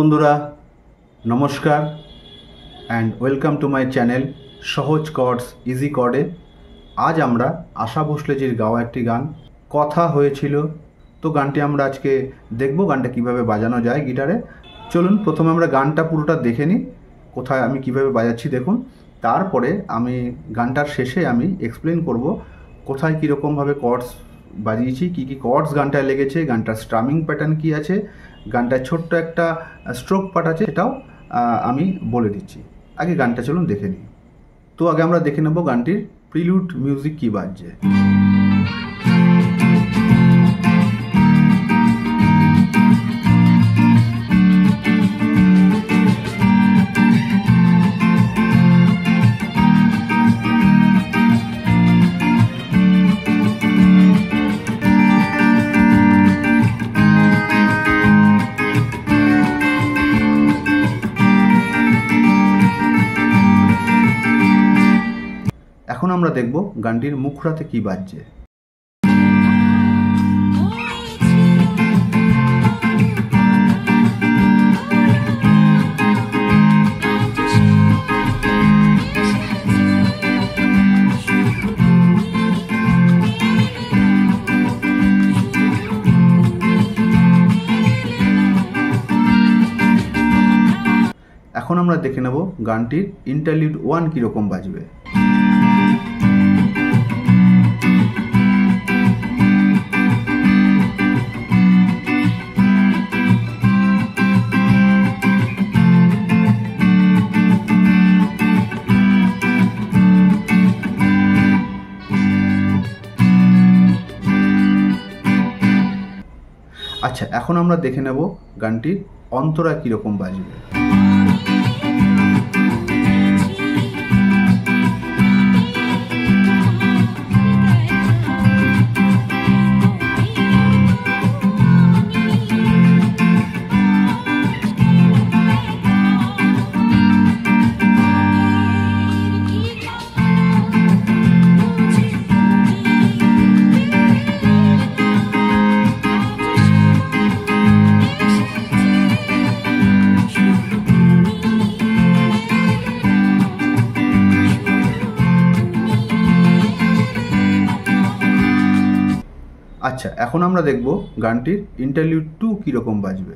বন্ধুরা, নমস্কার and welcome to my channel সহজ কর্ডস ইজি কর্ডে। আজ আমরা আশা ভোসলেজির গাওয়া একটি গান কথা হয়েছিল। তো গানটি আমরা আজকে দেখব গানটা কিভাবে বাজানো যায় গিটারে। চলুন প্রথমে আমরা গানটা পুরোটা দেখে নিই, কোথায় আমি কিভাবে বাজাচ্ছি দেখুন। তারপরে আমি গানটার শেষে আমি এক্সপ্লেন করব কোথায় কীরকমভাবে কর্ডস বাজিয়েছি, কী কী কর্ডস গানটায় লেগেছে, গানটার স্ট্রামিং প্যাটার্ন কী আছে, গানটায় ছোট্ট একটা স্ট্রোক পার্ট আছে, সেটাও আমি বলে দিচ্ছি। আগে গানটা চলুন দেখে নিই। তো আগে আমরা দেখে নেব গানটির প্রিলুড মিউজিক কী বাজছে। এখন আমরা দেখব গানটির মুখরাতে কী বাজছে। এখন আমরা দেখে নেব গানটির ইন্টারলিউড 1 কীরকম বাজবে। আচ্ছা, এখন আমরা দেখে নেব গানটির অন্তরা কীরকম বাজবে। আচ্ছা, এখন আমরা দেখব গানটির ইন্টারলিউড 2 কীরকম বাজবে।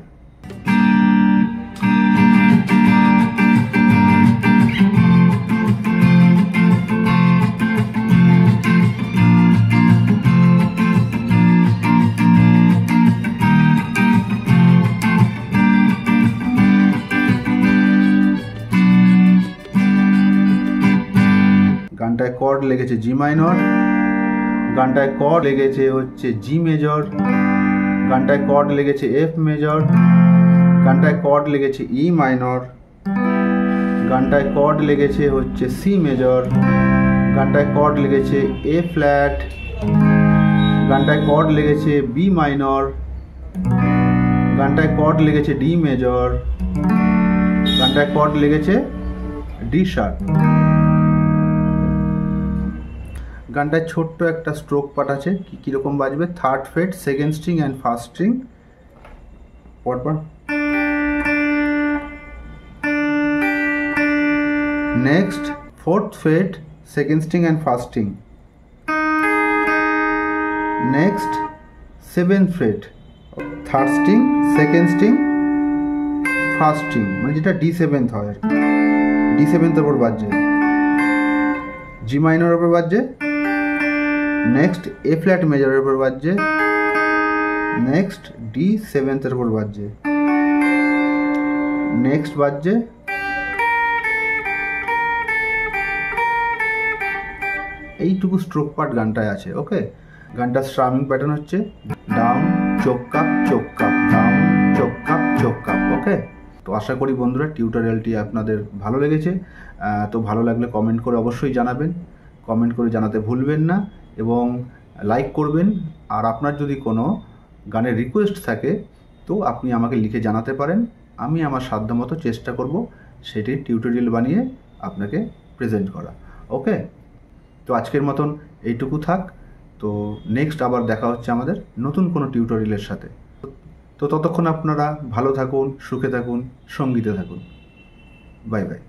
গানটায় কর্ড লেগেছে জি মাইনর, গানটায় কর্ড লেগেছে হচ্ছে জি মেজর, গানটায় কর্ড লেগেছে এফ মেজর, গানটায় কর্ড লেগেছে ই মাইনর, গানটায় কর্ড লেগেছে হচ্ছে সি মেজর, গানটায় কর্ড লেগেছে এ ফ্ল্যাট, গানটায় কর্ড লেগেছে বি মাইনর, গানটায় কর্ড লেগেছে ডি মেজর, গানটায় কর্ড লেগেছে ডি শার্প। গানটায় ছোট্ট একটা স্ট্রোক পার্ট আছে, কীরকম বাজবে। Third fret, second string and first string পরপর। Next fourth fret, second string and first string. Next seventh fret, third string, second string, first string, মানে যেটা D7 হয় আর কি। D7 ওপর বাজছে, জি মাইনরের ওপর বাজছে। নেক্সট এ ফ্ল্যাট মেজরের উপর বাজছে। নেক্সট D7 উপর বাজছে। নেক্সট বাজছে এইটুকু স্ট্রোক পার্ট গানটায় আছে। ওকে, গানটার স্ট্রামিং প্যাটার্ন হচ্ছে ডাউন চোক কাপ চোক কাপ, ডাউন চোক কাপ চোক কাপ। ওকে, তো আশা করি বন্ধুরা টিউটোরিয়ালটি আপনাদের ভালো লেগেছে। তো ভালো লাগলে কমেন্ট করে অবশ্যই জানাবেন, কমেন্ট করে জানাতে ভুলবেন না এবং লাইক করবেন। আর আপনার যদি কোনো গানের রিকোয়েস্ট থাকে তো আপনি আমাকে লিখে জানাতে পারেন, আমি আমার সাধ্যমতো চেষ্টা করব সেটির টিউটোরিয়াল বানিয়ে আপনাকে প্রেজেন্ট করা। ওকে, তো আজকের মতন এইটুকু থাক। তো নেক্সট আবার দেখা হচ্ছে আমাদের নতুন কোনো টিউটোরিয়ালের সাথে। তো ততক্ষণ আপনারা ভালো থাকুন, সুখে থাকুন, সঙ্গীতে থাকুন। Bye bye.